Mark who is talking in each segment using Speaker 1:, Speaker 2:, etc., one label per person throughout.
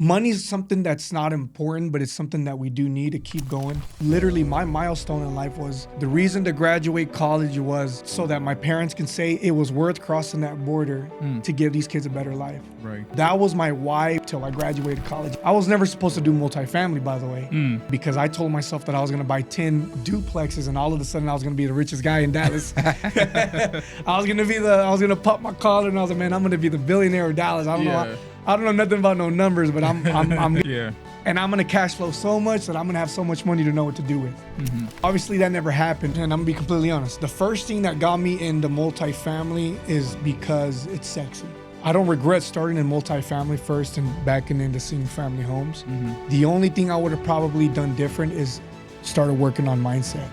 Speaker 1: money's something that's not important, but it's something that we do need to keep going. Literally, my milestone in life was the reason to graduate college was so that my parents can say it was worth crossing that border to give these kids a better life.
Speaker 2: Right.
Speaker 1: That was my why till I graduated college. I was never supposed to do multifamily, by the way, because I told myself that I was gonna buy 10 duplexes and all of a sudden I was gonna be the richest guy in Dallas. I was gonna pop my collar and I was like, man, I'm gonna be the billionaire of Dallas. I don't know nothing about no numbers, but I'm
Speaker 2: Yeah.
Speaker 1: and I'm gonna cash flow so much that I'm gonna have so much money to know what to do with. Obviously that never happened, and I'm gonna be completely honest. The first thing that got me into multifamily is because it's sexy. I don't regret starting in multifamily first and backing into single family homes. The only thing I would have probably done different is started working on mindset.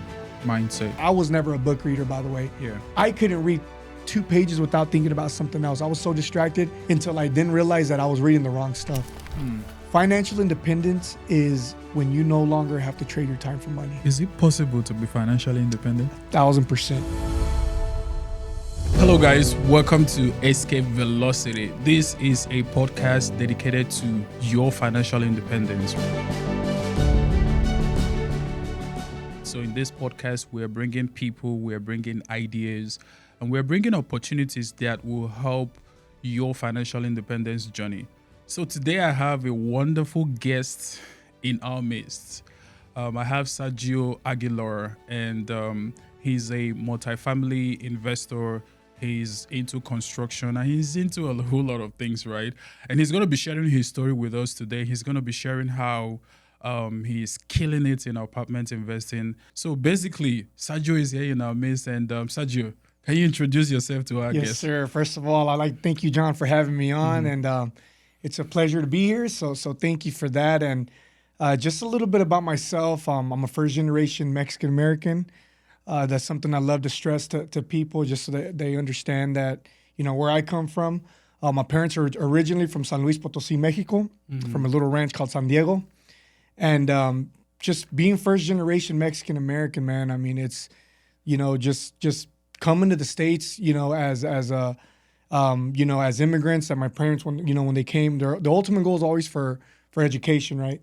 Speaker 1: I was never a book reader, by the way.
Speaker 2: Yeah.
Speaker 1: I couldn't read 2 pages without thinking about something else. I was so distracted until I didn't realize that I was reading the wrong stuff. Financial independence is when you no longer have to trade your time for money.
Speaker 2: Is it possible to be financially independent?
Speaker 1: 1000%.
Speaker 2: Hello guys, welcome to Escape Velocity. This is a podcast dedicated to your financial independence. So in this podcast, we're bringing people, we're bringing ideas, and we're bringing opportunities that will help your financial independence journey. So today I have a wonderful guest in our midst. I have Sergio Aguilar, and he's a multifamily investor. He's into construction and he's into a whole lot of things, right? And he's going to be sharing his story with us today. He's going to be sharing how he's killing it in apartment investing. So basically, Sergio is here in our midst. And Sergio, can you introduce yourself to our guest?
Speaker 1: Yes, sir. First of all, I'd like to thank you, John, for having me on. And it's a pleasure to be here. So thank you for that. And just a little bit about myself. I'm a first-generation Mexican-American. That's something I love to stress to people just so that they understand that, you know, where I come from. My parents are originally from San Luis Potosí, Mexico, from a little ranch called San Diego. And just being first-generation Mexican-American, man, I mean, it's, you know, just coming to the States, you know, as immigrants, that my parents, when they came, the ultimate goal is always for education, right?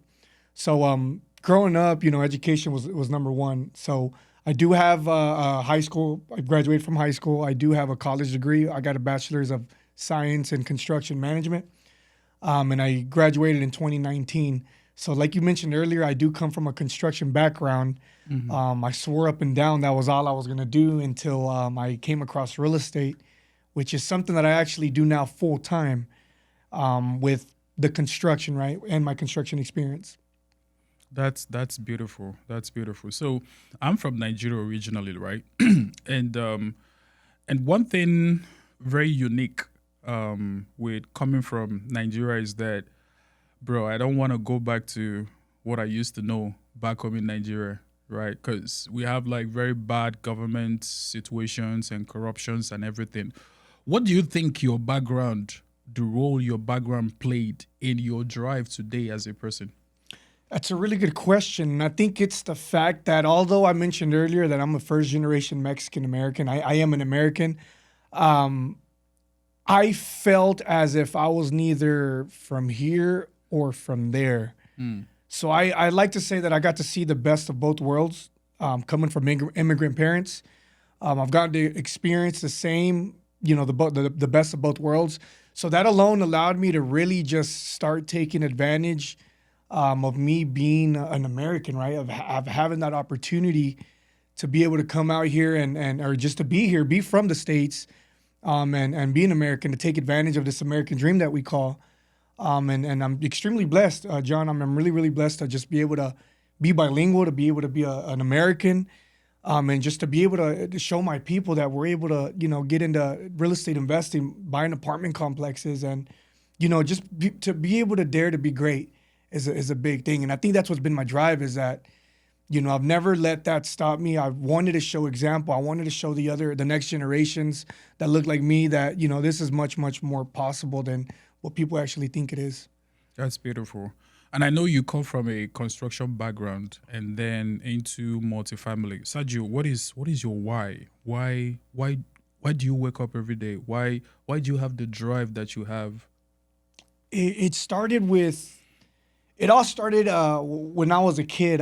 Speaker 1: So growing up, you know, education was number one. So I do have high school. I graduated from high school. I do have a college degree. I got a bachelor's of science in construction management, and I graduated in 2019. So like you mentioned earlier, I do come from a construction background. I swore up and down that was all I was going to do until I came across real estate, which is something that I actually do now full time with the construction, right, and my construction experience.
Speaker 2: That's beautiful. That's beautiful. So I'm from Nigeria originally, right? and one thing very unique with coming from Nigeria is that, bro, I don't want to go back to what I used to know back home in Nigeria, right? Because we have like very bad government situations and corruptions and everything. What do you think the role your background played in your drive today as a person?
Speaker 1: That's a really good question. I think it's the fact that although I mentioned earlier that I'm a first-generation Mexican-American, I am an American, I felt as if I was neither from here or from there. So I like to say that I got to see the best of both worlds, coming from immigrant parents. I've gotten to experience the same, you know, the best of both worlds. So that alone allowed me to really just start taking advantage of me being an American, right? Of having that opportunity to be able to come out here or just to be here, be from the States, and be an American, to take advantage of this American dream that we call. And I'm extremely blessed, John. I'm really, really blessed to just be able to be bilingual, to be able to be an American, and just to be able to show my people that we're able to, you know, get into real estate investing, buying apartment complexes, and, you know, just to be able to dare to be great is a big thing. And I think that's what's been my drive, is that, you know, I've never let that stop me. I wanted to show example. I wanted to show the next generations that look like me that, you know, this is much, much more possible than what people actually think it is.
Speaker 2: That's beautiful. And I know you come from a construction background and then into multifamily. Sergio, what is your why? Why do you wake up every day? Why do you have the drive that you have?
Speaker 1: It started with It all started when I was a kid.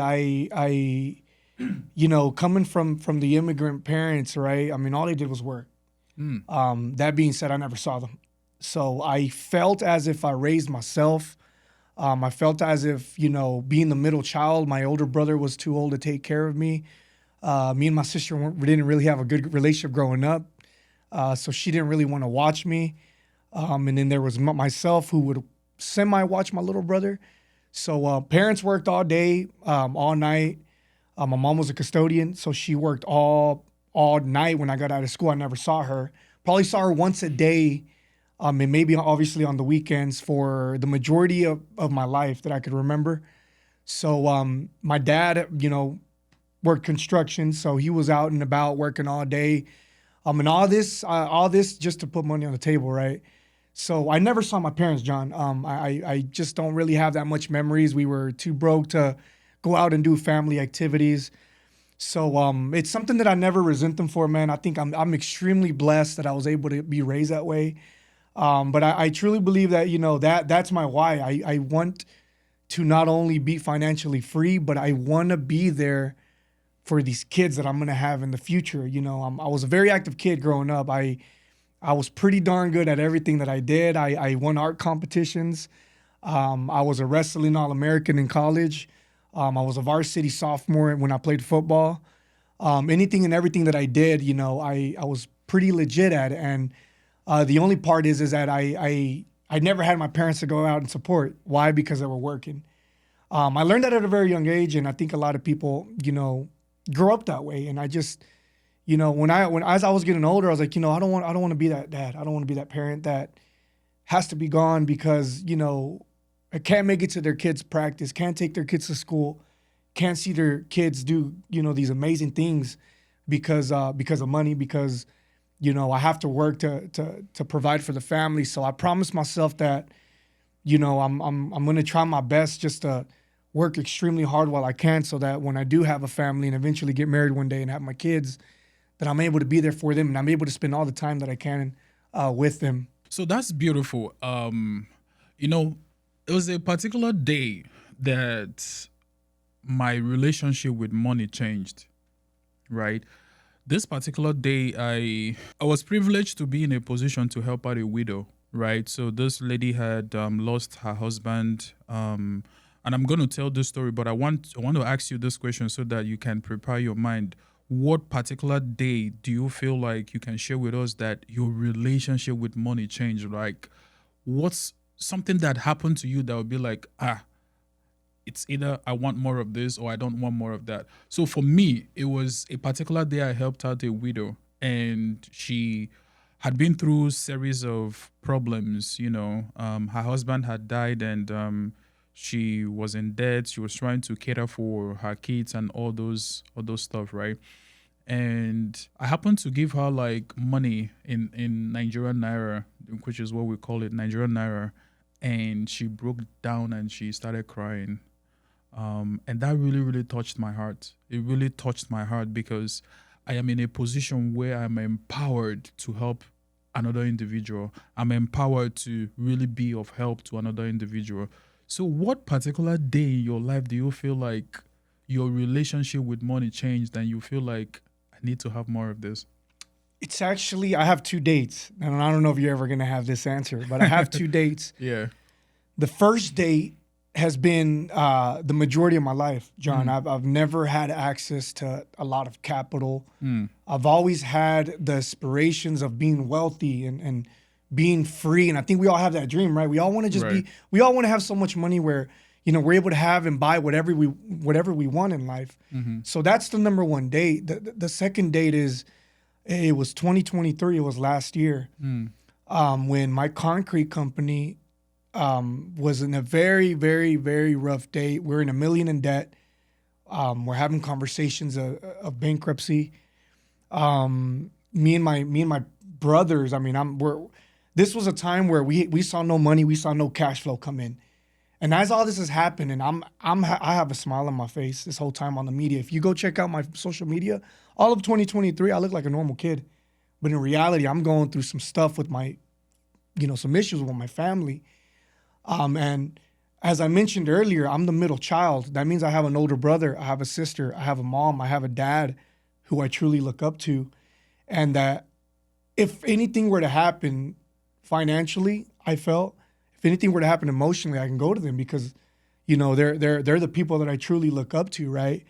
Speaker 1: Coming from the immigrant parents, right? I mean, all they did was work. That being said, I never saw them. So I felt as if I raised myself. I felt as if, being the middle child, my older brother was too old to take care of me. Me and my sister didn't really have a good relationship growing up. So she didn't really want to watch me. And then there was myself who would semi-watch my little brother. So parents worked all day, all night. My mom was a custodian, so she worked all night. When I got out of school, I never saw her. Probably saw her once a day, and maybe obviously on the weekends for the majority of my life that I could remember. So my dad, worked construction, so he was out and about working all day. And all this just to put money on the table, right? So I never saw my parents, John. I just don't really have that much memories. We were too broke to go out and do family activities. So it's something that I never resent them for, man. I think I'm extremely blessed that I was able to be raised that way. But I truly believe that, that's my why. I want to not only be financially free, but I want to be there for these kids that I'm going to have in the future. I was a very active kid growing up. I was pretty darn good at everything that I did. I won art competitions. I was a wrestling All-American in college. I was a varsity sophomore when I played football. Anything and everything that I did, I was pretty legit at it. And the only part is that I never had my parents to go out and support. Why? Because they were working. I learned that at a very young age, and I think a lot of people, grow up that way. And I just, as I was getting older, I was like, I don't want to be that dad. I don't want to be that parent that has to be gone because, I can't make it to their kids' practice, can't take their kids to school, can't see their kids do, these amazing things because of money, because, I have to work to provide for the family. So I promised myself that, I'm going to try my best just to work extremely hard while I can so that when I do have a family and eventually get married one day and have my kids, that I'm able to be there for them and I'm able to spend all the time that I can with them.
Speaker 2: So that's beautiful. It was a particular day that my relationship with money changed, right? This particular day, I was privileged to be in a position to help out a widow, right? So this lady had lost her husband, and I'm going to tell this story, but I want to ask you this question so that you can prepare your mind. What particular day do you feel like you can share with us that your relationship with money changed? Like, what's something that happened to you that would be like, it's either I want more of this or I don't want more of that. So for me, it was a particular day I helped out a widow, and she had been through series of problems. Her husband had died, and she was in debt. She was trying to cater for her kids and all those stuff, right? And I happened to give her like money in Nigerian naira, which is what we call it, Nigerian naira. And she broke down and she started crying. And that really, really touched my heart. It really touched my heart because I am in a position where I'm empowered to help another individual. I'm empowered to really be of help to another individual. So what particular day in your life do you feel like your relationship with money changed and you feel like I need to have more of this?
Speaker 1: It's actually, I have two dates, and I don't know if you're ever going to have this answer, but I have two dates.
Speaker 2: Yeah.
Speaker 1: The first date has been the majority of my life, John. I've never had access to a lot of capital. I've always had the aspirations of being wealthy and being free. And I think we all have that dream, right? We all want to just we all want to have so much money where, we're able to have and buy whatever we want in life. So that's the number one date. The second date it was 2023. It was last year when my concrete company was in a very, very, very rough date. We're in $1 million in debt. We're having conversations of bankruptcy. Me and my brothers. I mean, this was a time where we saw no money, we saw no cash flow come in, and as all this is happening, I have a smile on my face this whole time on the media. If you go check out my social media, all of 2023, I look like a normal kid, but in reality, I'm going through some stuff with some issues with my family. And as I mentioned earlier, I'm the middle child. That means I have an older brother, I have a sister, I have a mom, I have a dad who I truly look up to. And that if anything were to happen financially, I felt if anything were to happen emotionally, I can go to them because, they're the people that I truly look up to, right?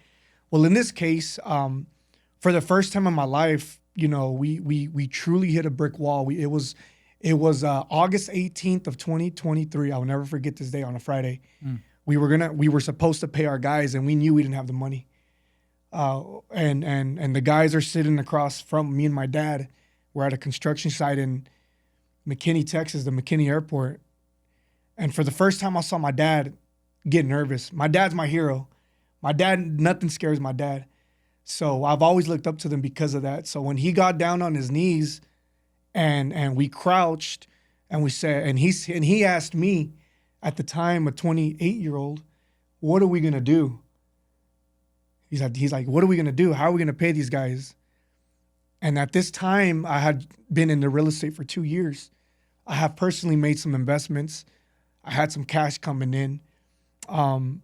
Speaker 1: Well, in this case, for the first time in my life, we truly hit a brick wall. It was August 18th of 2023. I'll never forget this day on a Friday. We were supposed to pay our guys, and we knew we didn't have the money. And the guys are sitting across from me and my dad. We're at a construction site in McKinney, Texas, the McKinney Airport. And for the first time, I saw my dad get nervous. My dad's my hero. My dad, nothing scares my dad. So I've always looked up to them because of that. So when he got down on his knees and we crouched and we said, and he asked me at the time, a 28-year-old, what are we gonna do? He's like, what are we gonna do? How are we gonna pay these guys? And at this time, I had been in the real estate for 2 years. I have personally made some investments. I had some cash coming in. And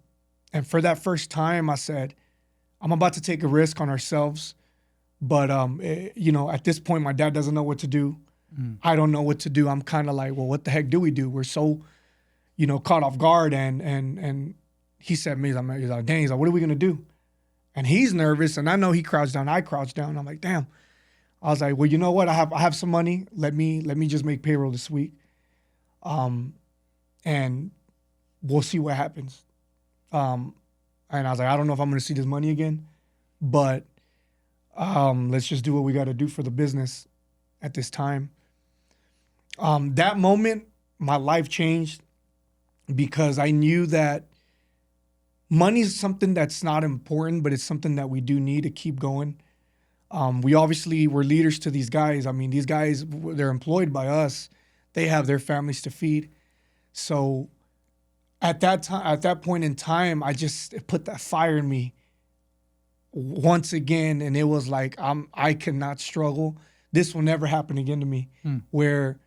Speaker 1: for that first time, I said, I'm about to take a risk on ourselves. But, at this point, my dad doesn't know what to do. I don't know what to do. I'm kind of like, well, what the heck do we do? We're so, caught off guard. And he said to me, he's like, dang, what are we going to do? And he's nervous. And I know he crouched down. I crouched down. I'm like, damn. I was like, well, you know what? I have some money. Let me just make payroll this week. And we'll see what happens. And I was like, I don't know if I'm going to see this money again, but let's just do what we got to do for the business at this time. That moment, my life changed because I knew that money is something that's not important, but it's something that we do need to keep going. We obviously were leaders to these guys. I mean, these guys, they're employed by us. They have their families to feed. So at that point in time, it put that fire in me once again. And it was like, I cannot struggle. This will never happen again to me where,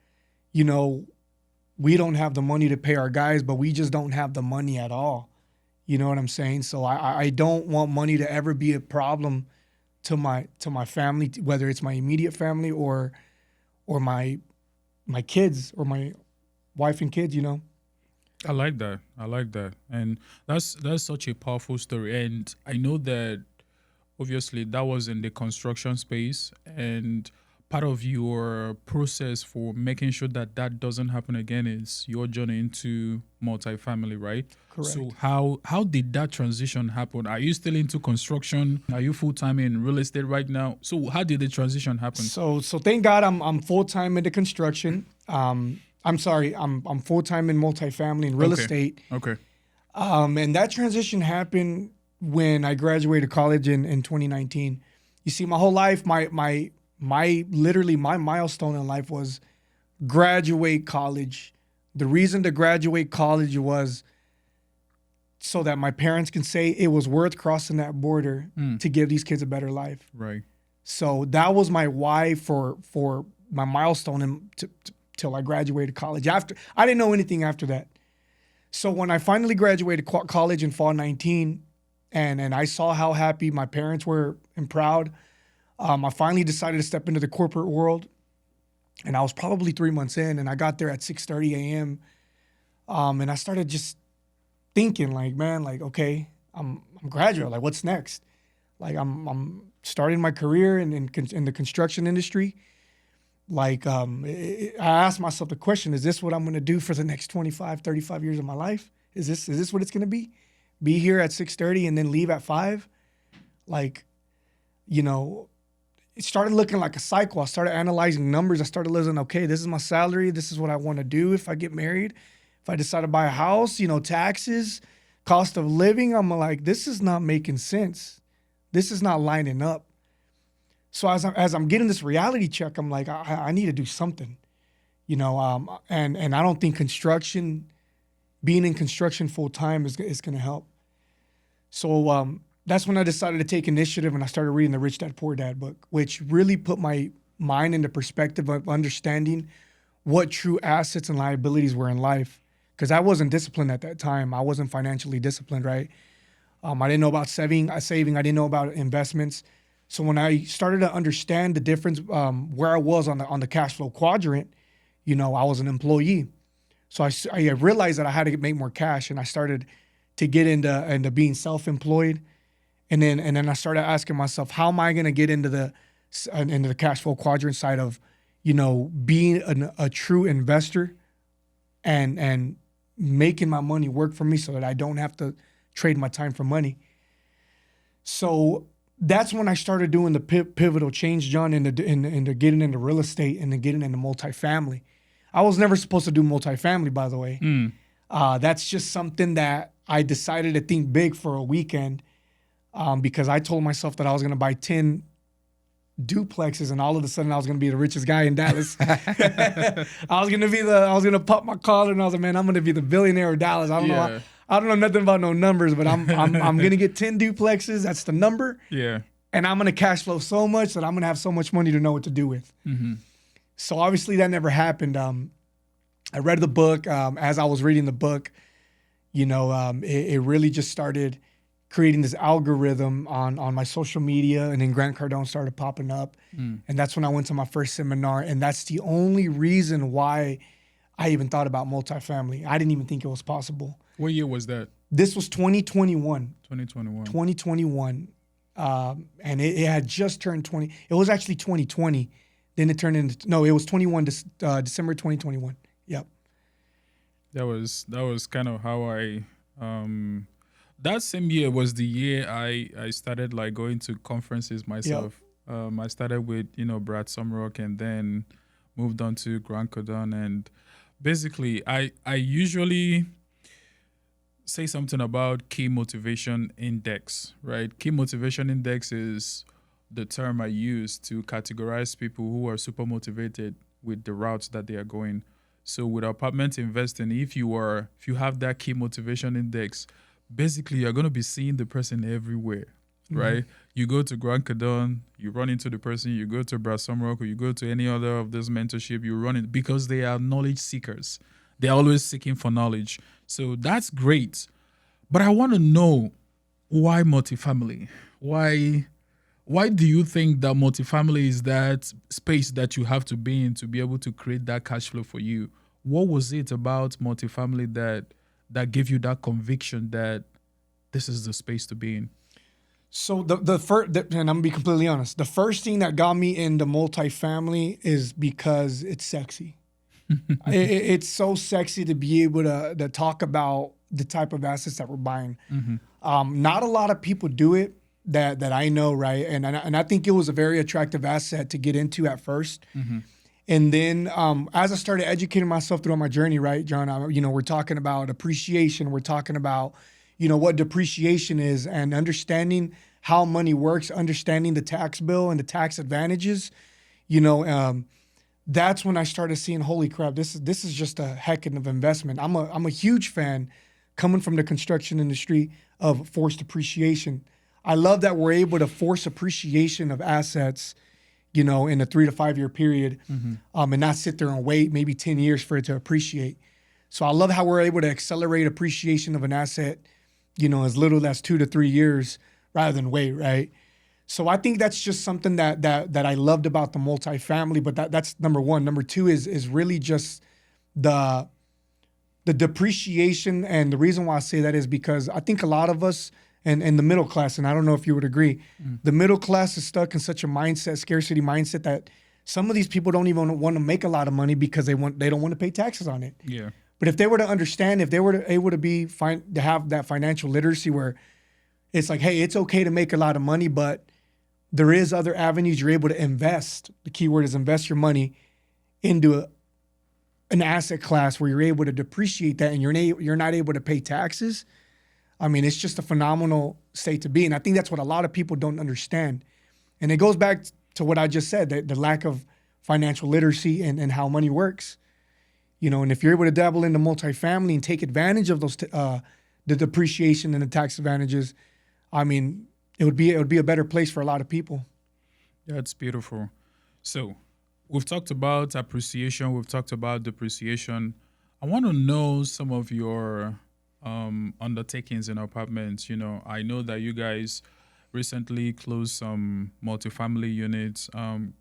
Speaker 1: we don't have the money to pay our guys, but we just don't have the money at all. You know what I'm saying? So I don't want money to ever be a problem to my family, whether it's my immediate family or my kids or my wife and kids,
Speaker 2: I like that. And that's such a powerful story. And I know that obviously that was in the construction space, and part of your process for making sure that doesn't happen again is your journey into multifamily, right?
Speaker 1: Correct.
Speaker 2: So how did that transition happen? Are you still into construction? Are you full-time in real estate right now? So how did the transition happen?
Speaker 1: So thank God I'm full-time into construction. I'm sorry, I'm full-time in multifamily and real estate.
Speaker 2: Okay.
Speaker 1: And that transition happened when I graduated college in 2019. You see, my whole life, my milestone in life was graduate college. The reason to graduate college was so that my parents can say it was worth crossing that border to give these kids a better life.
Speaker 2: Right.
Speaker 1: So that was my why for my milestone till I graduated college. I didn't know anything after that. So when I finally graduated college in fall 19, and I saw how happy my parents were and proud, I finally decided to step into the corporate world. And I was probably 3 months in, and I got there at 6:30 a.m. And I started just thinking, okay, I'm graduate. Like, what's next? Like, I'm starting my career in the construction industry. Like, I asked myself the question, is this what I'm going to do for the next 25, 35 years of my life? Is this what it's going to be? Be here at 6:30 and then leave at 5? Like, it started looking like a cycle. I started analyzing numbers. I started listening, okay, this is my salary. This is what I want to do if I get married. If I decide to buy a house, taxes, cost of living, I'm like, this is not making sense. This is not lining up. So as I'm getting this reality check, I'm like, I need to do something, and I don't think being in construction full time is going to help. So that's when I decided to take initiative, and I started reading the Rich Dad Poor Dad book, which really put my mind into perspective of understanding what true assets and liabilities were in life. because I wasn't disciplined at that time. I wasn't financially disciplined, right? I didn't know about saving. I didn't know about investments. So when I started to understand the difference, where I was on the cash flow quadrant, I was an employee. So I realized that I had to make more cash, and I started to get into being self-employed, and then I started asking myself, how am I going to get into the cash flow quadrant side of, being a true investor, and making my money work for me so that I don't have to trade my time for money. So that's when I started doing the pivotal change, John, into getting into real estate and then getting into multifamily. I was never supposed to do multifamily, by the way. That's just something that I decided to think big for a weekend, because I told myself that I was going to buy 10 duplexes, and all of a sudden I was going to be the richest guy in Dallas. I was going to pop my collar, and I was like, man, I'm going to be the billionaire of Dallas. I don't know nothing about no numbers, but I'm going to get 10 duplexes. That's the number.
Speaker 2: Yeah.
Speaker 1: And I'm going to cash flow so much that I'm going to have so much money to know what to do with. Mm-hmm. So obviously that never happened. I read the book. As I was reading the book, it really just started creating this algorithm on my social media, and then Grant Cardone started popping up. And that's when I went to my first seminar, and that's the only reason why I even thought about multifamily. I didn't even think it was possible.
Speaker 2: What year was that?
Speaker 1: This was 2021.
Speaker 2: 2021.
Speaker 1: And it had just turned 20. It was actually 2020. Then it turned into, no, it was December 2021. Yep. That
Speaker 2: was kind of how I, that same year was the year I started like going to conferences myself. Yep. I started with, Brad Sumrock, and then moved on to Grant Cardone. And basically I usually say something about key motivation index, right? Key motivation index is the term I use to categorize people who are super motivated with the routes that they are going. So with apartment investing, if you have that key motivation index, basically you're going to be seeing the person everywhere, right? You go to Grant Cardone, you run into the person. You go to Brad Sumrock, or you go to any other of this mentorship, you run it, because they are knowledge seekers. They're always seeking for knowledge. So that's great. But I want to know, why multifamily? Why do you think that multifamily is that space that you have to be in to be able to create that cash flow for you? What was it about multifamily that gave you that conviction that this is the space to be in?
Speaker 1: So the first, and I'm gonna be completely honest, the first thing that got me into multifamily is because it's sexy. It's so sexy to be able to talk about the type of assets that we're buying. Not a lot of people do it that I know, right? And I think it was a very attractive asset to get into at first. And then as I started educating myself throughout my journey, right, John, we're talking about appreciation. We're talking about, what depreciation is, and understanding how money works, understanding the tax bill and the tax advantages. That's when I started seeing, holy crap, this is just a heck of an investment. I'm a huge fan, coming from the construction industry, of forced appreciation. I love that we're able to force appreciation of assets, in a 3 to 5 year period, and not sit there and wait maybe 10 years for it to appreciate. So I love how we're able to accelerate appreciation of an asset, as little as 2 to 3 years rather than wait, right? So I think that's just something that I loved about the multifamily, but that's number one. Number two is really just the depreciation. And the reason why I say that is because I think a lot of us, and the middle class, and I don't know if you would agree, the middle class is stuck in such a scarcity mindset, that some of these people don't even want to make a lot of money because they don't want to pay taxes on it.
Speaker 2: Yeah.
Speaker 1: But if they were to understand, if they were able to have that financial literacy where it's like, hey, it's okay to make a lot of money, but there is other avenues you're able to invest. The key word is invest your money into an asset class where you're able to depreciate that, and you're not able to pay taxes. I mean, it's just a phenomenal state to be in. I think that's what a lot of people don't understand. And it goes back to what I just said, the lack of financial literacy and how money works. And if you're able to dabble into multifamily and take advantage of those, the depreciation and the tax advantages, I mean, it would be a better place for a lot of people.
Speaker 2: That's beautiful. So we've talked about appreciation. We've talked about depreciation. I want to know some of your undertakings in apartments. I know that you guys recently closed some multifamily units.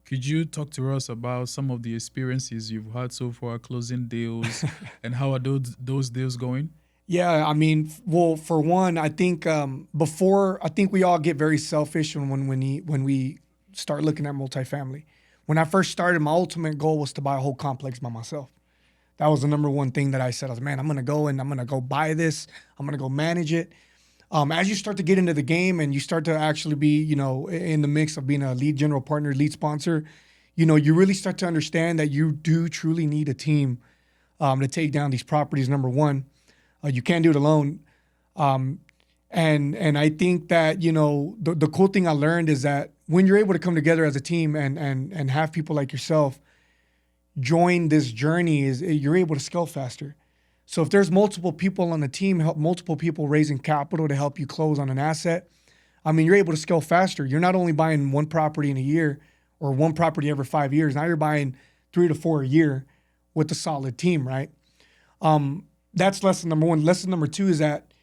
Speaker 2: Could you talk to us about some of the experiences you've had so far closing deals, and how are those deals going?
Speaker 1: Yeah, I mean, well, for one, I think I think we all get very selfish when we start looking at multifamily. When I first started, my ultimate goal was to buy a whole complex by myself. That was the number one thing that I said. I was, man, I'm gonna go and I'm gonna go buy this. I'm gonna go manage it. As you start to get into the game and you start to actually be, in the mix of being a lead general partner, lead sponsor, you really start to understand that you do truly need a team to take down these properties. Number one, you can't do it alone. Um, and I think that the cool thing I learned is that when you're able to come together as a team and have people like yourself join this journey, is you're able to scale faster. So if there's multiple people on the team, help multiple people raising capital to help you close on an asset, I mean, you're able to scale faster. You're not only buying one property in a year or one property every 5 years. Now you're buying 3 to 4 a year with a solid team, right? That's lesson number one. Lesson number two is that,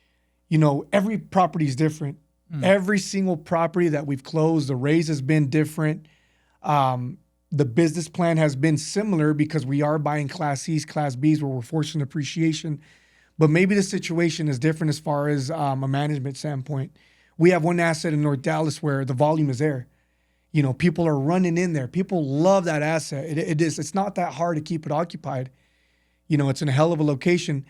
Speaker 1: every property is different. Every single property that we've closed, the raise has been different. The business plan has been similar because we are buying Class Cs, Class Bs, where we're forcing appreciation. But maybe the situation is different as far as a management standpoint. We have one asset in North Dallas where the volume is there. People are running in there. People love that asset. It's not that hard to keep it occupied. It's in a hell of a location.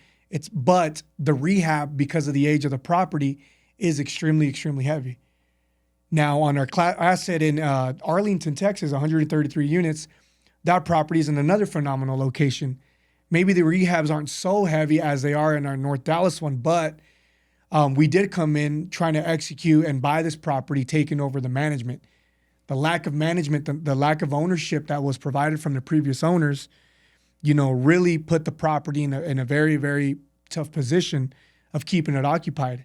Speaker 1: But the rehab, because of the age of the property, is extremely, extremely heavy. Now, on our asset in Arlington, Texas, 133 units, that property is in another phenomenal location. Maybe the rehabs aren't so heavy as they are in our North Dallas one, but we did come in trying to execute and buy this property, taking over the management. The lack of management, the lack of ownership that was provided from the previous owners, really put the property in a very, very tough position of keeping it occupied.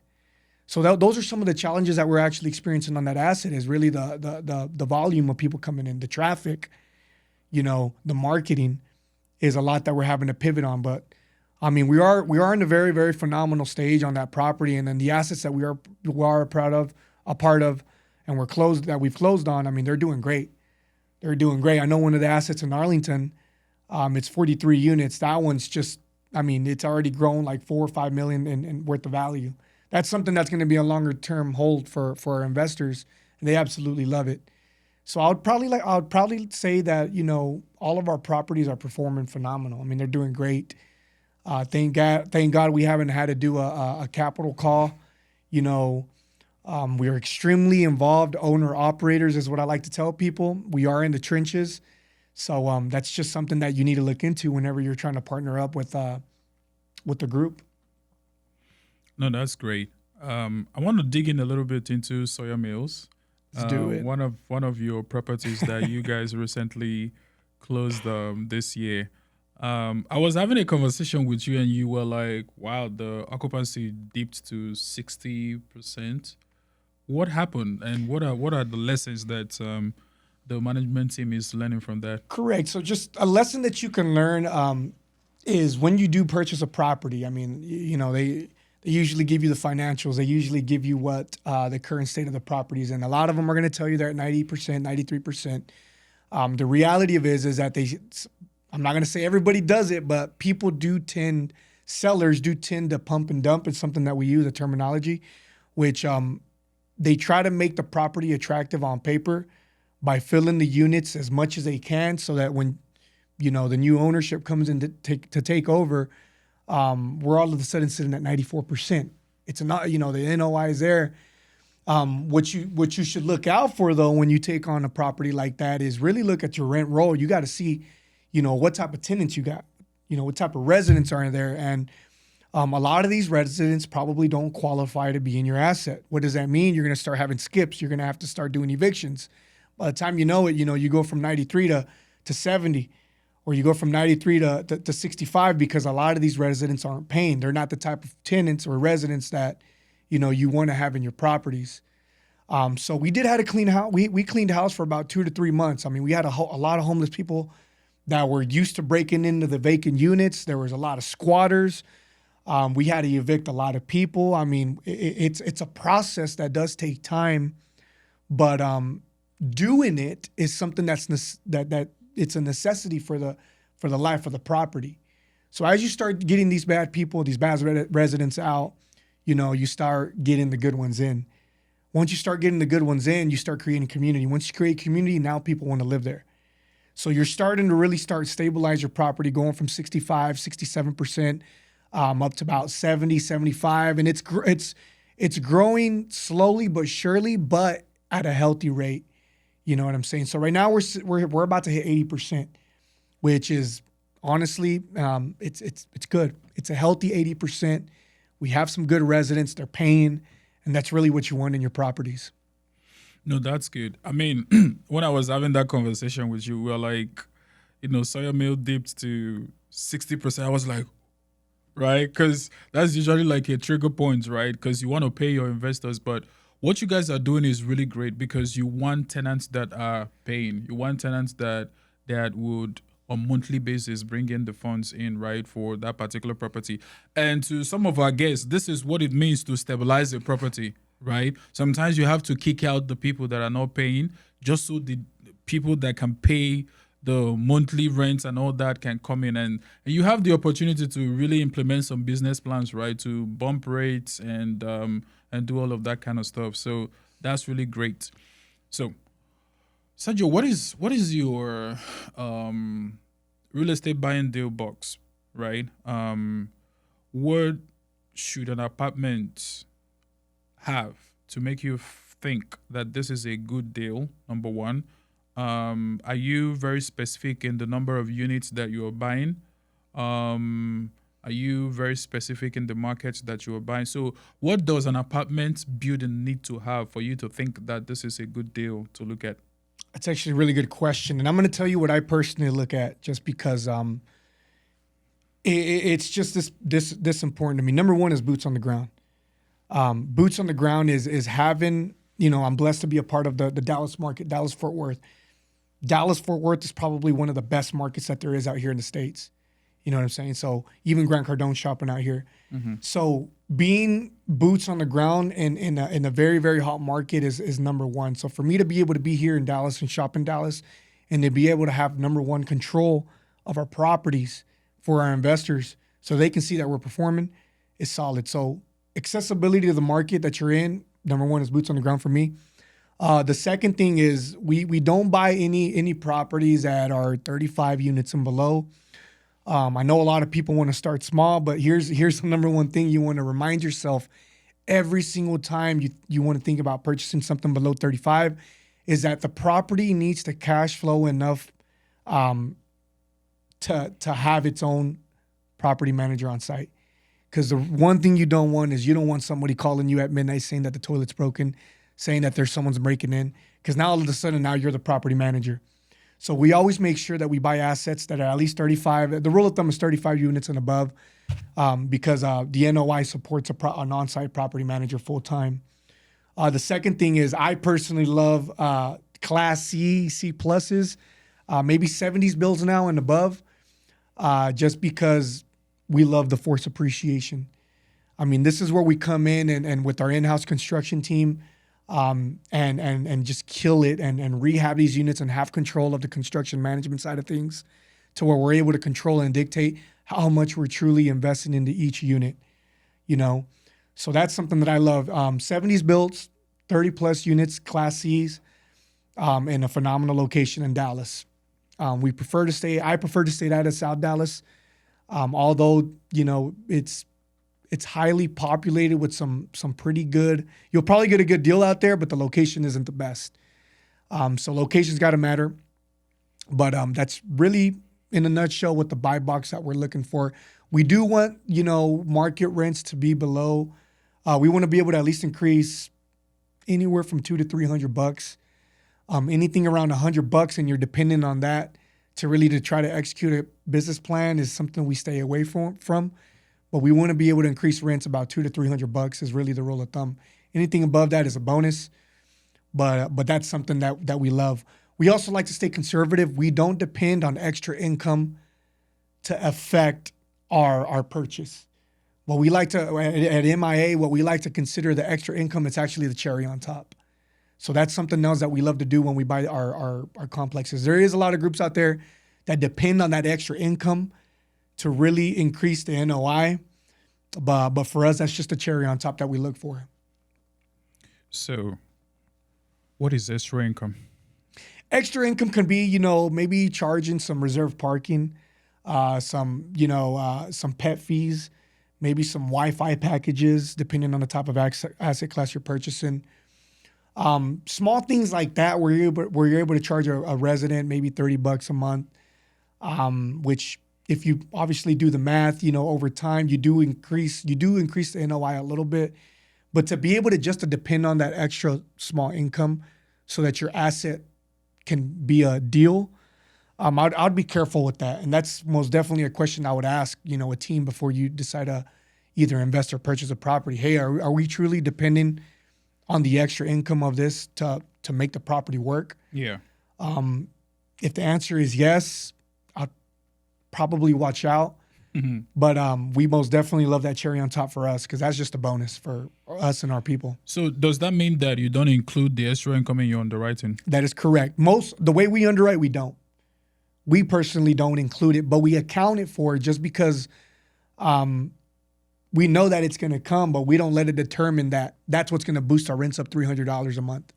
Speaker 1: So those are some of the challenges that we're actually experiencing on that asset, is really the volume of people coming in, the traffic, the marketing is a lot that we're having to pivot on. But I mean, we are in a very, very phenomenal stage on that property, and then the assets that we are a part of, and we've closed on. I mean, they're doing great. They're doing great. I know one of the assets in Arlington, it's 43 units. That one's just, I mean, it's already grown like 4 or 5 million in worth of value. That's something that's going to be a longer term hold for our investors, and they absolutely love it. So I would probably say that all of our properties are performing phenomenal. I mean, they're doing great. Thank God we haven't had to do a capital call. We are extremely involved. Owner operators is what I like to tell people. We are in the trenches, so that's just something that you need to look into whenever you're trying to partner up with the group.
Speaker 2: No, that's great. I want to dig in a little bit into Sawyer Mills.
Speaker 1: Let's do it.
Speaker 2: One of your properties that you guys recently closed this year. I was having a conversation with you, and you were like, "Wow, the occupancy dipped to 60%. What happened, and what are the lessons that the management team is learning from that?"
Speaker 1: Correct. So just a lesson that you can learn is when you do purchase a property. I mean, they usually give you the financials. They usually give you what the current state of the property is in. A lot of them are going to tell you they're at 90%, 93%. The reality of it is that I'm not going to say everybody does it, but sellers do tend to pump and dump. It's something that we use, a terminology, which they try to make the property attractive on paper by filling the units as much as they can, so that when the new ownership comes in to take over, we're all of a sudden sitting at 94%. It's not, the NOI is there. What you should look out for, though, when you take on a property like that, is really look at your rent roll. You got to see, what type of tenants you got, what type of residents are in there. And a lot of these residents probably don't qualify to be in your asset. What does that mean? You're going to start having skips. You're going to have to start doing evictions. By the time you know it, you go from 93 to 70. Or you go from 93 to 65, because a lot of these residents aren't paying. They're not the type of tenants or residents that, you want to have in your properties. So we did have to clean house. We cleaned house for about 2 to 3 months. I mean, we had a lot of homeless people that were used to breaking into the vacant units. There was a lot of squatters. We had to evict a lot of people. I mean, it's a process that does take time, but doing it is something that it's a necessity for the life of the property. So as you start getting these bad people, these bad residents out, you start getting the good ones in. Once you start getting the good ones in, you start creating community. Once you create community, now people want to live there. So you're starting to really stabilize your property, going from 65, 67%, up to about 70, 75. And it's growing slowly but surely, but at a healthy rate. You know what I'm saying? So right now we're about to hit 80%, which is honestly, it's good. It's a healthy 80%. We have some good residents. They're paying, and that's really what you want in your properties.
Speaker 2: No, that's good. I mean, when I was having that conversation with you, we were like, soya meal dipped to 60%. I was like, right? Because that's usually like a trigger point, right? Because you want to pay your investors. But what you guys are doing is really great because you want tenants that are paying. You want tenants that would on monthly basis bring in the funds in, right, for that particular property. And to some of our guests, this is what it means to stabilize a property, right? Sometimes you have to kick out the people that are not paying just so the people that can pay the monthly rents and all that can come in, and you have the opportunity to really implement some business plans, right, to bump rates and do all of that kind of stuff. So that's really great. So Sergio, what is your real estate buying deal box, right? What should an apartment have to make you think that this is a good deal, number one? Are you very specific in the number of units that you are buying? Are you very specific in the markets that you are buying? So what does an apartment building need to have for you to think that this is a good deal to look at?
Speaker 1: That's actually a really good question. And I'm going to tell you what I personally look at just because it's just this important to me. Number one is boots on the ground. Boots on the ground is having, I'm blessed to be a part of the Dallas market, Dallas-Fort Worth. Dallas-Fort Worth is probably one of the best markets that there is out here in the States. You know what I'm saying? So even Grant Cardone shopping out here. Mm-hmm. So being boots on the ground in a very, very hot market is number one. So for me to be able to be here in Dallas and shop in Dallas and to be able to have number one control of our properties for our investors so they can see that we're performing is solid. So accessibility to the market that you're in, number one is boots on the ground for me. The second thing is we don't buy any properties that are 35 units and below. I know a lot of people want to start small, but here's the number one thing you want to remind yourself every single time you want to think about purchasing something below 35 is that the property needs to cash flow enough to have its own property manager on site. Because the one thing you don't want is you don't want somebody calling you at midnight saying that the toilet's broken, saying that there's someone's breaking in. Because now all of a sudden now you're the property manager. So we always make sure that we buy assets that are at least 35. The rule of thumb is 35 units and above because the NOI supports an on-site property manager full-time. The second thing is I personally love Class C, C pluses, maybe 70s builds now and above just because we love the force appreciation. I mean, this is where we come in and with our in-house construction team, and just kill it and rehab these units and have control of the construction management side of things to where we're able to control and dictate how much we're truly investing into each unit, So that's something that I love. 70s builds, 30 plus units, Class C's, in a phenomenal location in Dallas. I prefer to stay out of South Dallas, although, it's highly populated with some pretty good. You'll probably get a good deal out there, but the location isn't the best. So location's got to matter. But that's really, in a nutshell, what the buy box that we're looking for. We do want, market rents to be below. We want to be able to at least increase anywhere from $200 to $300. Anything around $100, and you're dependent on that to try to execute a business plan is something we stay away from. But we want to be able to increase rents about $200 to $300 is really the rule of thumb. Anything above that is a bonus, but that's something that we love. We also like to stay conservative. We don't depend on extra income to affect our purchase. What we like to at MIA, what we like to consider the extra income, it's actually the cherry on top. So that's something else that we love to do when we buy our complexes. There is a lot of groups out there that depend on that extra income to really increase the NOI. But for us, that's just a cherry on top that we look for.
Speaker 2: So, what is extra income?
Speaker 1: Extra income can be, maybe charging some reserved parking, some pet fees, maybe some Wi-Fi packages, depending on the type of asset class you're purchasing. Small things like that where you're able to charge a resident maybe $30 a month, which if you obviously do the math, over time you do increase the NOI a little bit, but to be able to depend on that extra small income so that your asset can be a deal, I'd be careful with that. And that's most definitely a question I would ask, a team before you decide to either invest or purchase a property. Hey, are we truly depending on the extra income of this to make the property work?
Speaker 2: Yeah.
Speaker 1: If the answer is yes, I'll probably watch out. Mm-hmm. But we most definitely love that cherry on top for us because that's just a bonus for us and our people.
Speaker 2: So does that mean that you don't include the extra income in your underwriting?
Speaker 1: That is correct. The way we underwrite, we don't. We personally don't include it, but we account it for just because we know that it's going to come, but we don't let it determine that that's what's going to boost our rents up $300 a month.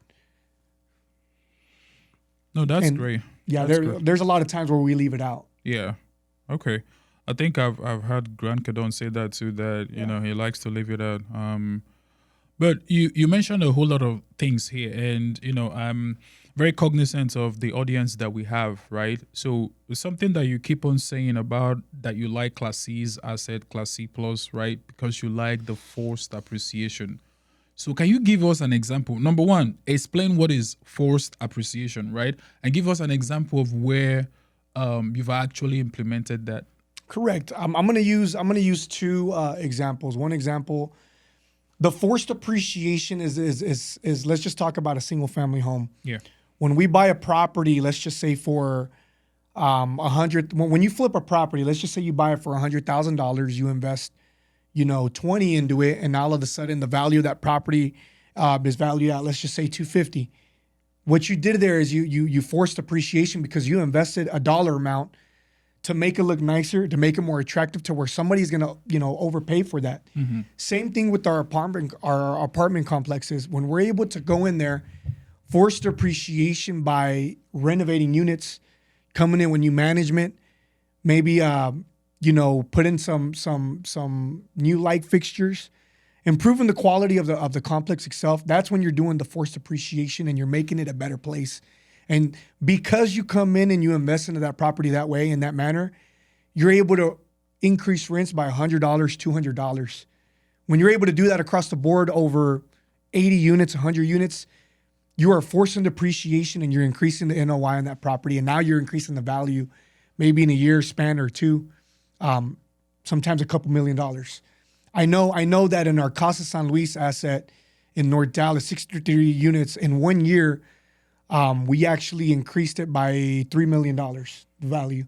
Speaker 2: No, that's great.
Speaker 1: Yeah, there's a lot of times where we leave it out.
Speaker 2: Yeah. Okay. I think I've heard Grant Cardone say that too, that, he likes to leave it out. But you mentioned a whole lot of things here, and, I'm very cognizant of the audience that we have, right? So it's something that you keep on saying about that you like Class C's asset, Class C plus, right? Because you like the forced appreciation. So can you give us an example? Number one, explain what is forced appreciation, right? And give us an example of where you've actually implemented that.
Speaker 1: Correct. I'm gonna use two examples. One example, the forced appreciation is let's just talk about a single family home.
Speaker 2: Yeah.
Speaker 1: When we buy a property, let's just say for when you flip a property, let's just say you buy it for $100,000, you invest 20 into it, and all of a sudden the value of that property is valued at, let's just say, $250. What you did there is you forced appreciation because you invested a dollar amount to make it look nicer, to make it more attractive, to where somebody's gonna, overpay for that. Mm-hmm. Same thing with our apartment complexes. When we're able to go in there, forced appreciation by renovating units, coming in with new management, maybe put in some new light fixtures, improving the quality of the complex itself. That's when you're doing the forced appreciation and you're making it a better place. And because you come in and you invest into that property that way, in that manner, you're able to increase rents by $100, $200. When you're able to do that across the board over 80 units, 100 units, you are forcing depreciation and you're increasing the NOI on that property. And now you're increasing the value maybe in a year span or two, sometimes a couple $1 million. I know that in our Casa San Luis asset in North Dallas, 63 units in 1 year, we actually increased it by $3 million value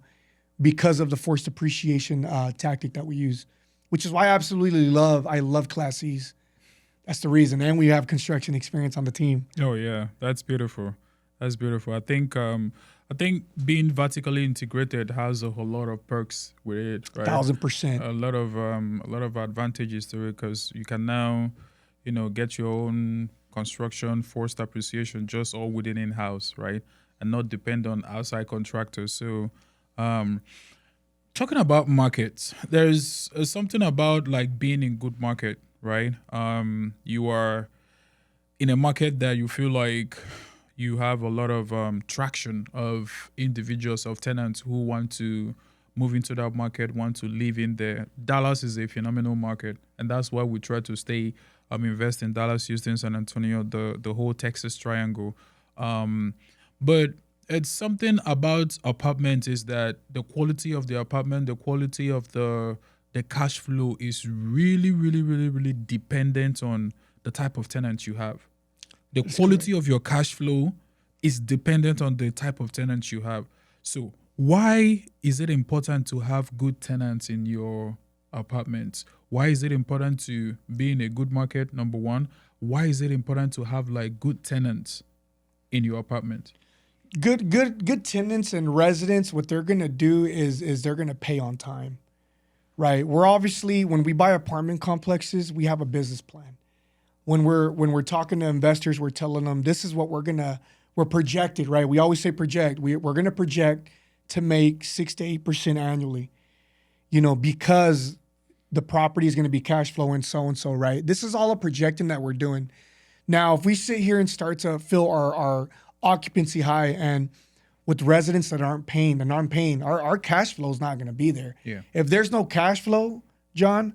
Speaker 1: because of the forced appreciation tactic that we use, which is why I love Class C's. That's the reason. And we have construction experience on the team.
Speaker 2: Oh, yeah. That's beautiful. That's beautiful. I think being vertically integrated has a whole lot of perks with it, right?
Speaker 1: 1,000%.
Speaker 2: A lot of advantages to it because you can now, get your own construction, forced appreciation, just all within in-house, right? And not depend on outside contractors. So, talking about markets, there's something about like being in good market, right? You are in a market that you feel like you have a lot of traction of individuals, of tenants who want to move into that market, want to live in there. Dallas is a phenomenal market, and that's why we try to stay invest in Dallas, Houston, San Antonio, the whole Texas triangle. But it's something about apartment is that the quality of the apartment, the quality of the cash flow is really, really, really, really dependent on the type of tenant you have. The quality of your cash flow is dependent on the type of tenants you have. So why is it important to have good tenants in your apartments? Why is it important to be in a good market? Number one. Why is it important to have like good tenants in your apartment?
Speaker 1: Good tenants and residents, what they're gonna do is they're gonna pay on time, right? We're obviously, when we buy apartment complexes, we have a business plan. When we're talking to investors, we're telling them this is what we're projected, right? We always say project. We're gonna project to make 6 to 8% annually, because the property is gonna be cash flowing so and so, right? This is all a projecting that we're doing. Now, if we sit here and start to fill our occupancy high and with residents that aren't paying and aren't paying, our cash flow is not going to be there.
Speaker 2: Yeah.
Speaker 1: If there's no cash flow, John,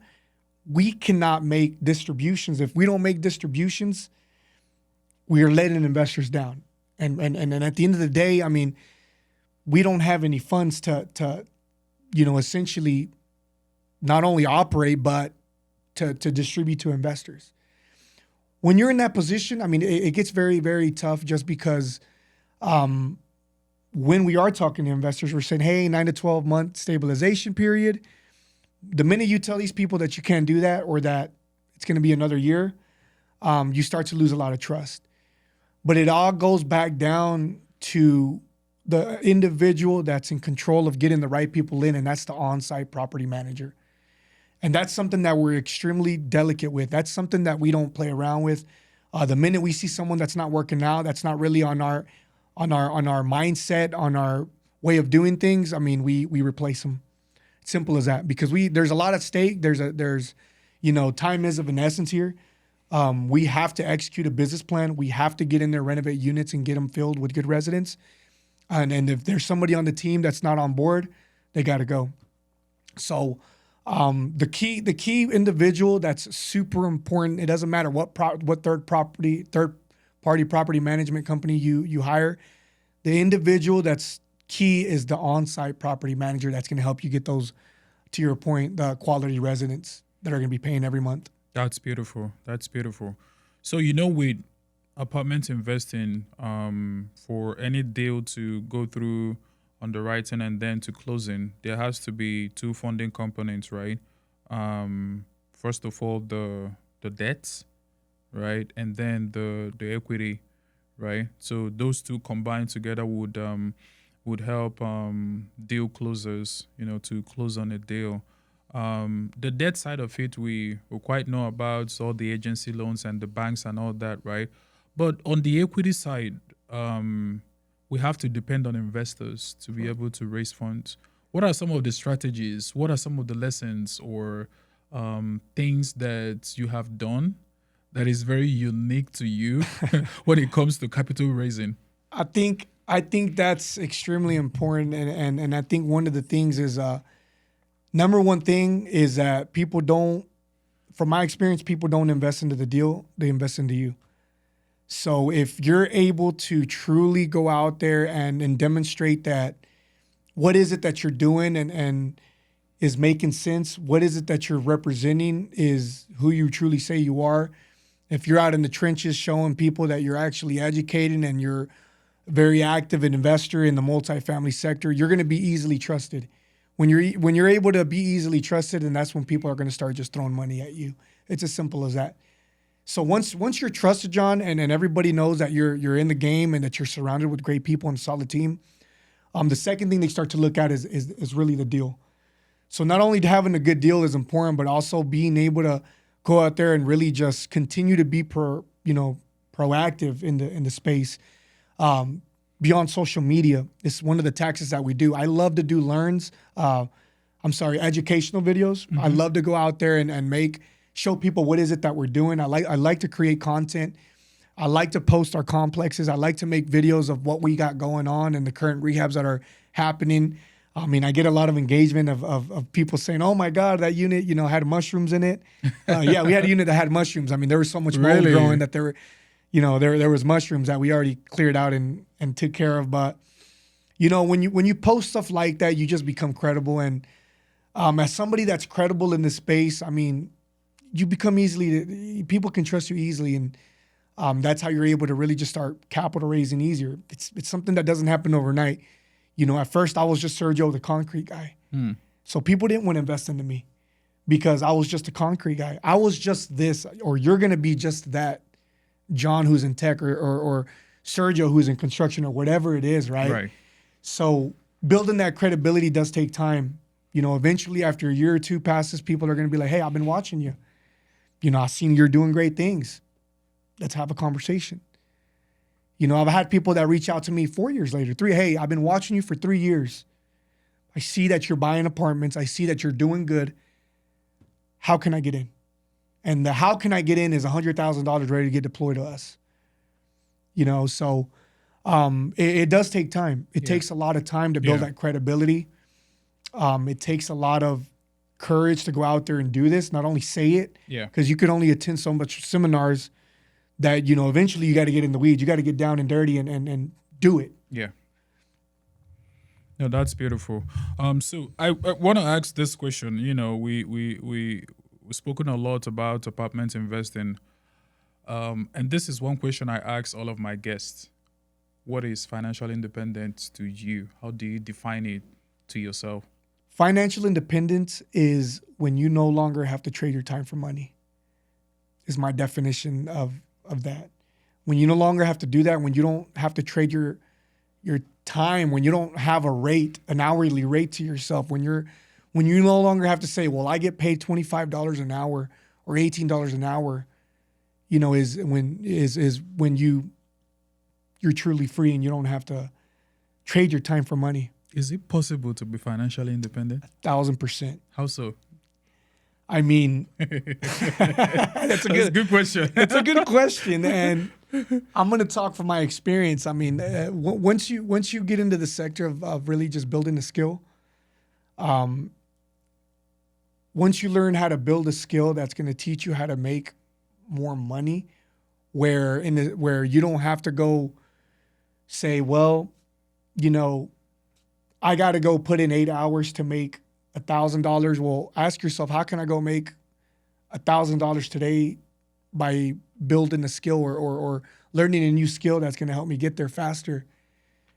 Speaker 1: we cannot make distributions. If we don't make distributions, we are letting investors down. And at the end of the day, I mean, we don't have any funds to essentially not only operate, but to distribute to investors. When you're in that position, I mean, it gets very, very tough just because when we are talking to investors, we're saying, hey, 9 to 12 month stabilization period. The minute you tell these people that you can't do that or that it's going to be another year, you start to lose a lot of trust. But it all goes back down to the individual that's in control of getting the right people in, and that's the on-site property manager. And that's something that we're extremely delicate with. That's something that we don't play around with. The minute we see someone that's not working out, that's not really on our mindset, on our way of doing things, I mean, we replace them. Simple as that. Because there's a lot at stake. There's time is of an essence here. We have to execute a business plan. We have to get in there, renovate units, and get them filled with good residents. And if there's somebody on the team that's not on board, they got to go. So. The key individual that's super important. It doesn't matter what third party property management company you hire. The individual that's key is the on-site property manager that's going to help you get those, to your point, the quality residents that are going to be paying every month.
Speaker 2: That's beautiful. That's beautiful. So with apartment investing, for any deal to go through underwriting and then to closing, there has to be two funding components, right? First of all, the debts, right, and then the equity, right? So those two combined together would help deal closers, to close on a deal. The debt side of it, we quite know about all the agency loans and the banks and all that, right? But on the equity side, we have to depend on investors to be able to raise funds. What are some of the strategies? What are some of the lessons or things that you have done that is very unique to you when it comes to capital raising?
Speaker 1: I think that's extremely important, and I think one of the things is number one thing is that people don't, from my experience, people don't invest into the deal; they invest into you. So if you're able to truly go out there and demonstrate that what is it that you're doing and is making sense, what is it that you're representing is who you truly say you are. If you're out in the trenches showing people that you're actually educating and you're a very active investor in the multifamily sector, you're going to be easily trusted. When you're able to be easily trusted, and that's when people are going to start just throwing money at you. It's as simple as that. So once you're trusted, John, and everybody knows that you're in the game and that you're surrounded with great people and a solid team, the second thing they start to look at is really the deal. So not only having a good deal is important, but also being able to go out there and really just continue to be proactive in the space. Beyond social media, it's one of the tactics that we do. I love to do educational videos. Mm-hmm. I love to go out there and show people what is it that we're doing. I like to create content. I like to post our complexes. I like to make videos of what we got going on and the current rehabs that are happening. I mean, I get a lot of engagement of people saying, "Oh my God, that unit, had mushrooms in it." Yeah, we had a unit that had mushrooms. I mean, there was so much mold growing that there was mushrooms that we already cleared out and took care of. But when you post stuff like that, you just become credible. And as somebody that's credible in this space, I mean, you become people can trust you easily. And That's how you're able to really just start capital raising easier. It's something that doesn't happen overnight. At first I was just Sergio, the concrete guy. So people didn't want to invest into me because I was just a concrete guy. I was just this, or you're going to be just that John who's in tech or Sergio who's in construction or whatever it is, right?
Speaker 2: Right.
Speaker 1: So building that credibility does take time. Eventually after a year or two passes, people are going to be like, hey, I've been watching you. I've seen you're doing great things. Let's have a conversation. I've had people that reach out to me 4 years later, hey, I've been watching you for 3 years. I see that you're buying apartments. I see that you're doing good. How can I get in? And the how can I get in is $100,000 ready to get deployed to us. So it does take time. It takes a lot of time to build that credibility. It takes a lot of courage to go out there and do this, not only say it, because you could only attend so much seminars that, eventually you got to get in the weeds. You got to get down and dirty and do it.
Speaker 2: Yeah. No, that's beautiful. So I want to ask this question. We've spoken a lot about apartment investing. And this is one question I ask all of my guests. What is financial independence to you? How do you define it to yourself?
Speaker 1: Financial independence is when you no longer have to trade your time for money, is my definition of that. When you no longer have to do that, when you don't have to trade your time, when you don't have an hourly rate to yourself, when you no longer have to say, well, I get paid $25 an hour or $18 an hour, is when you're truly free and you don't have to trade your time for money.
Speaker 2: Is it possible to be financially independent?
Speaker 1: 1,000%.
Speaker 2: How so?
Speaker 1: I mean, that's a
Speaker 2: good question.
Speaker 1: It's a good question, and I'm going to talk from my experience. I mean, once you get into the sector of really just building a skill, once you learn how to build a skill that's going to teach you how to make more money, where you don't have to go say, well, I got to go put in 8 hours to make $1,000. Well, ask yourself, how can I go make $1,000 today by building a skill or learning a new skill that's going to help me get there faster?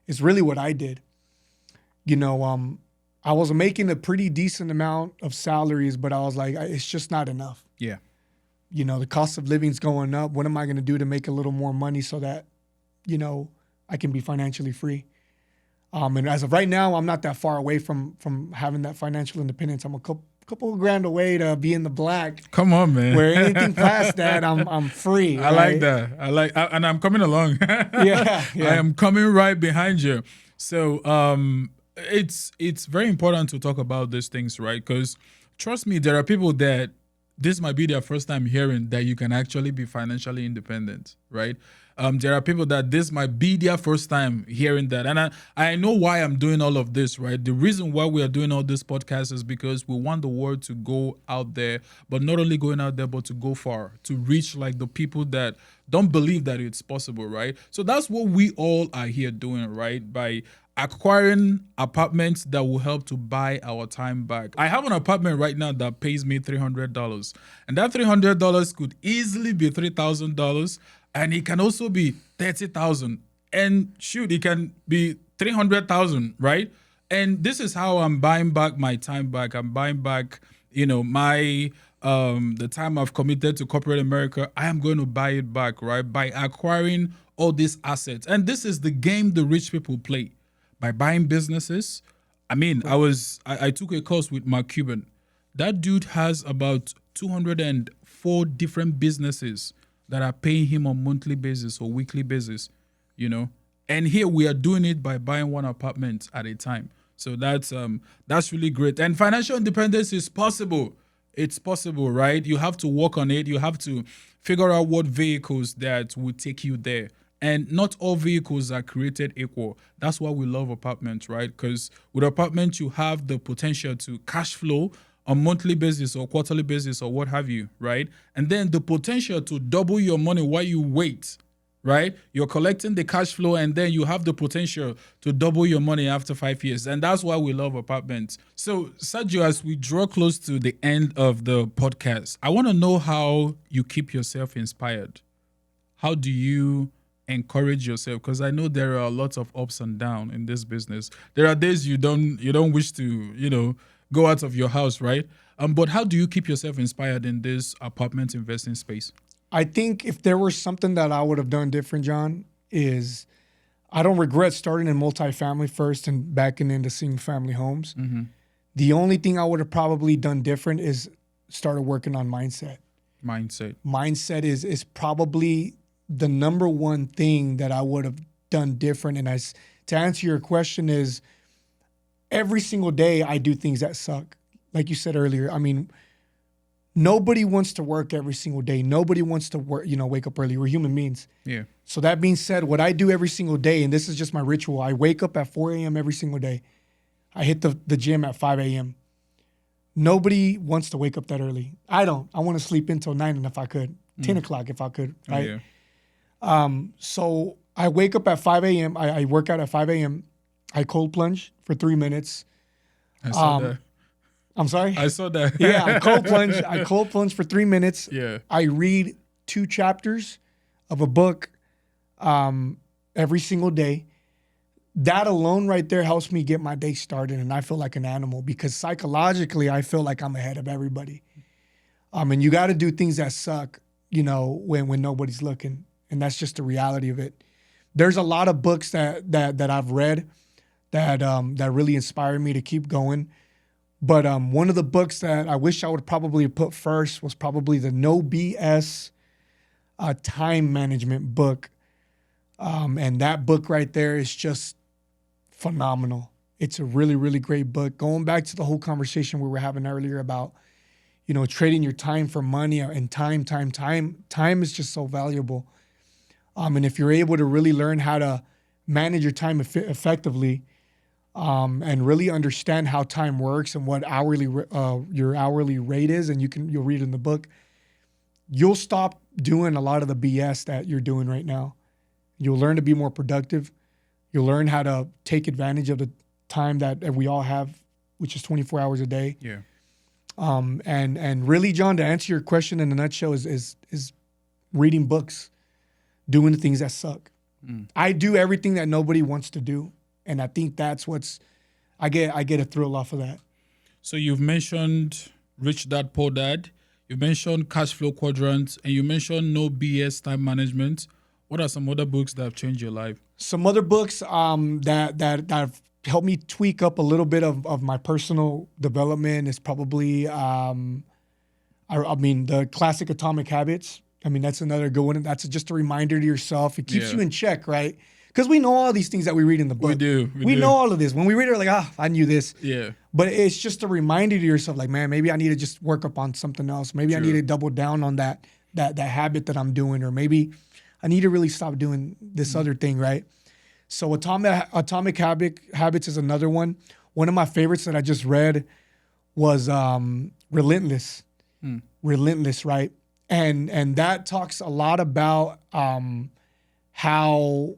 Speaker 1: It's really what I did. I was making a pretty decent amount of salaries, but I was like, it's just not enough.
Speaker 2: Yeah.
Speaker 1: The cost of living's going up. What am I going to do to make a little more money so that, I can be financially free? And as of right now, I'm not that far away from having that financial independence. I'm a couple of grand away to be in the black.
Speaker 2: Come on, man.
Speaker 1: Where anything past that, I'm free.
Speaker 2: I like that. And I'm coming along.
Speaker 1: Yeah.
Speaker 2: I am coming right behind you. So it's very important to talk about these things, right? Because trust me, there are people that this might be their first time hearing that you can actually be financially independent, right? There are people that this might be their first time hearing that. And I know why I'm doing all of this, right? The reason why we are doing all this podcast is because we want the word to go out there, but not only going out there, but to go far, to reach like the people that don't believe that it's possible, right? So that's what we all are here doing, right? By acquiring apartments that will help to buy our time back. I have an apartment right now that pays me $300, and that $300 could easily be $3,000, and it can also be $30,000, and shoot, it can be $300,000, right? And this is how I'm buying back my time back. I'm buying back, my the time I've committed to corporate America. I am going to buy it back, right? By acquiring all these assets, and this is the game the rich people play. By buying businesses. I mean, I took a course with Mark Cuban. That dude has about 204 different businesses that are paying him on monthly basis or weekly basis, And here we are doing it by buying one apartment at a time. So that's really great. And financial independence is possible. It's possible, right? You have to work on it. You have to figure out what vehicles that will take you there. And not all vehicles are created equal. That's why we love apartments, right? Because with apartments, you have the potential to cash flow on monthly basis or quarterly basis or what have you, right? And then the potential to double your money while you wait, right? You're collecting the cash flow and then you have the potential to double your money after 5 years. And that's why we love apartments. So, Sergio, as we draw close to the end of the podcast, I want to know how you keep yourself inspired. how do you encourage yourself? Because I know there are lots of ups and downs in this business. There are days you don't wish to, go out of your house, right? But how do you keep yourself inspired in this apartment investing space?
Speaker 1: I think if there was something that I would have done different, John, is I don't regret starting in multifamily first and backing into single family homes.
Speaker 2: Mm-hmm.
Speaker 1: The only thing I would have probably done different is started working on mindset. Mindset is probably the number one thing that I would have done different. And to answer your question is every single day I do things that suck. Like you said earlier, I mean, nobody wants to work every single day. Nobody wants to work, wake up early. We're human beings.
Speaker 2: Yeah.
Speaker 1: So that being said, what I do every single day, and this is just my ritual, I wake up at 4 a.m. every single day. I hit the gym at 5 a.m. Nobody wants to wake up that early. I don't. I want to sleep until 9 and if I could, 10 o'clock if I could, right?
Speaker 2: Oh, yeah.
Speaker 1: So I wake up at 5 a.m. I work out at 5 a.m. I cold plunge for 3 minutes.
Speaker 2: I saw that.
Speaker 1: I'm sorry?
Speaker 2: I saw that.
Speaker 1: Yeah, I cold plunge for 3 minutes.
Speaker 2: Yeah.
Speaker 1: I read 2 chapters of a book every single day. That alone right there helps me get my day started, and I feel like an animal because psychologically I feel like I'm ahead of everybody. And you got to do things that suck, when nobody's looking, and that's just the reality of it. There's a lot of books that I've read that really inspired me to keep going. But one of the books that I wish I would probably put first was probably the No BS time management book. And that book right there is just phenomenal. It's a really, really great book. Going back to the whole conversation we were having earlier about, trading your time for money and time is just so valuable. And if you're able to really learn how to manage your time effectively, and really understand how time works and what your hourly rate is, and you'll read in the book, you'll stop doing a lot of the BS that you're doing right now. You'll learn to be more productive. You'll learn how to take advantage of the time that we all have, which is 24 hours a day.
Speaker 2: Yeah.
Speaker 1: And really, John, to answer your question in a nutshell, is reading books, doing the things that suck. I do everything that nobody wants to do. And I think that's I get a thrill off of that.
Speaker 2: So you've mentioned Rich Dad, Poor Dad. You've mentioned Cash Flow Quadrants, and you mentioned No BS Time Management. What are some other books that have changed your life?
Speaker 1: Some other books that have helped me tweak up a little bit of my personal development is probably, the classic Atomic Habits. I mean, that's another good one. That's just a reminder to yourself. It keeps you in check, right? Because we know all these things that we read in the book.
Speaker 2: We do.
Speaker 1: We know all of this. When we read it, we're like, I knew this.
Speaker 2: Yeah.
Speaker 1: But it's just a reminder to yourself, like, man, maybe I need to just work up on something else. Maybe I need to double down on that habit that I'm doing, or maybe I need to really stop doing this other thing, right? So Atomic Habits is another one. One of my favorites that I just read was Relentless. Relentless, right? And that talks a lot about how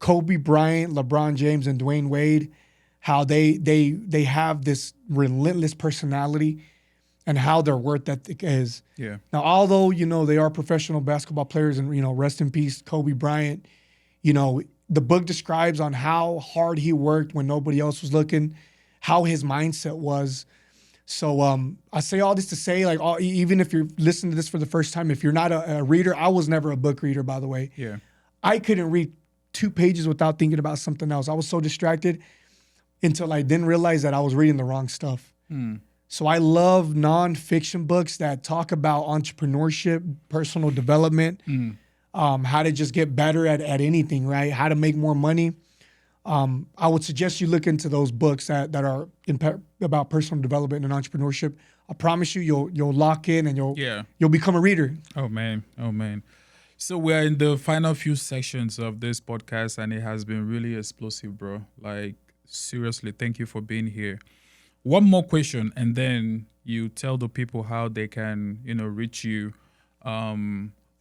Speaker 1: Kobe Bryant, LeBron James, and Dwayne Wade, how they have this relentless personality and how their work ethic is.
Speaker 2: Yeah.
Speaker 1: Now, although, they are professional basketball players and, rest in peace, Kobe Bryant, the book describes on how hard he worked when nobody else was looking, how his mindset was. So I say all this to say, like, even if you're listening to this for the first time, if you're not a reader, I was never a book reader, by the way.
Speaker 2: Yeah.
Speaker 1: I couldn't read 2 pages without thinking about something else. I was so distracted until I didn't realize that I was reading the wrong stuff. So I love nonfiction books that talk about entrepreneurship, personal development, how to just get better at anything, right? How to make more money. I would suggest you look into those books that are about personal development and entrepreneurship. I promise you'll lock in and you'll become a reader.
Speaker 2: Oh man. So we're in the final few sections of this podcast, and it has been really explosive, bro. Like, seriously, thank you for being here. One more question, and then you tell the people how they can, reach you.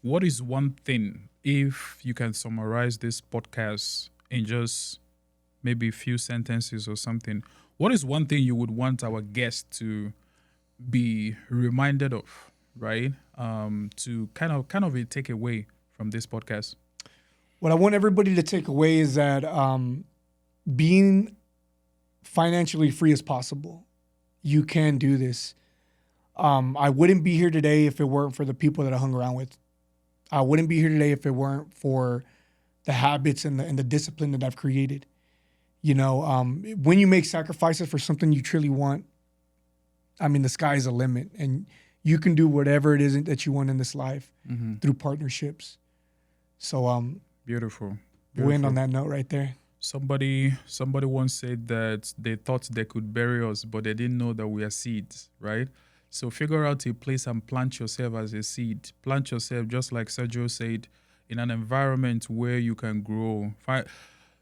Speaker 2: What is one thing, if you can summarize this podcast in just maybe a few sentences or something, what is one thing you would want our guests to be reminded of, right? To kind of take away from this podcast?
Speaker 1: What I want everybody to take away is that being financially free as possible. You can do this. I wouldn't be here today if it weren't for the people that I hung around with. I wouldn't be here today if it weren't for the habits and the discipline that I've created. You know, when you make sacrifices for something you truly want, I mean, the sky is the limit, and you can do whatever it is that you want in this life through partnerships. So,
Speaker 2: Beautiful.
Speaker 1: we'll end on that note right there.
Speaker 2: Somebody once said that they thought they could bury us, but they didn't know that we are seeds, right? So figure out a place and plant yourself as a seed. Plant yourself, just like Sergio said, in an environment where you can grow.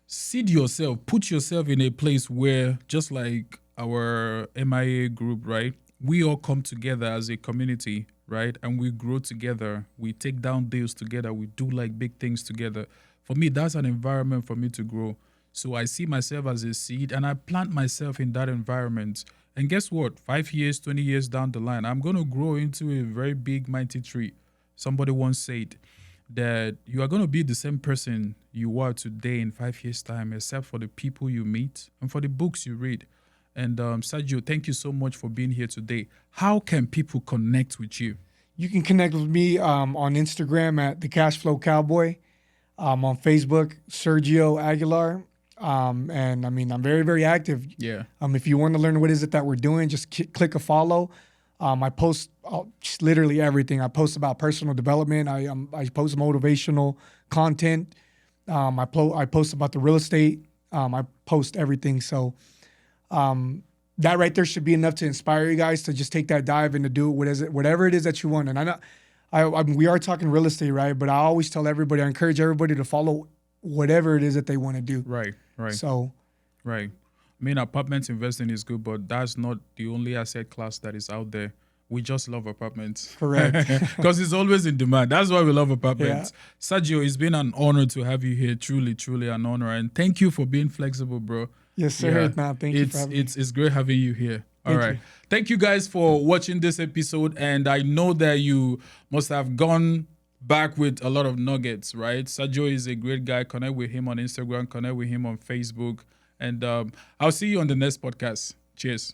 Speaker 2: Seed yourself. Put yourself in a place where, just like our MIA group, right? We all come together as a community, right? And we grow together. We take down deals together. We do like big things together. For me, that's an environment for me to grow. So I see myself as a seed and I plant myself in that environment. And guess what? 5 years, 20 years down the line, I'm going to grow into a very big, mighty tree. Somebody once said that you are going to be the same person you are today in 5 years' time, except for the people you meet and for the books you read. And Sergio, thank you so much for being here today. How can people connect with you?
Speaker 1: You can connect with me on Instagram at the Cashflow Cowboy. On Facebook, Sergio Aguilar. And I mean, I'm very, very active.
Speaker 2: Yeah.
Speaker 1: If you want to learn what is it that we're doing, just click a follow. I post just literally everything. I post about personal development. I post motivational content. I post about the real estate. I post everything. So that right there should be enough to inspire you guys to just take that dive and to do whatever it is that you want. And I know we are talking real estate, right? But I always tell everybody, I encourage everybody to follow whatever it is that they want to do.
Speaker 2: Right.
Speaker 1: So,
Speaker 2: right. I mean, apartment investing is good, but that's not the only asset class that is out there. We just love apartments.
Speaker 1: Correct.
Speaker 2: Because it's always in demand. That's why we love apartments.
Speaker 1: Yeah.
Speaker 2: Sergio, it's been an honor to have you here. Truly, truly an honor. And thank you for being flexible, bro.
Speaker 1: Yes, sir.
Speaker 2: Yeah.
Speaker 1: No, thank you for having me.
Speaker 2: It's great having you here.
Speaker 1: Thank
Speaker 2: All right.
Speaker 1: you.
Speaker 2: Thank you guys for watching this episode. And I know that you must have gone back with a lot of nuggets, right? Sergio is a great guy. Connect with him on Instagram. Connect with him on Facebook. And I'll see you on the next podcast. Cheers.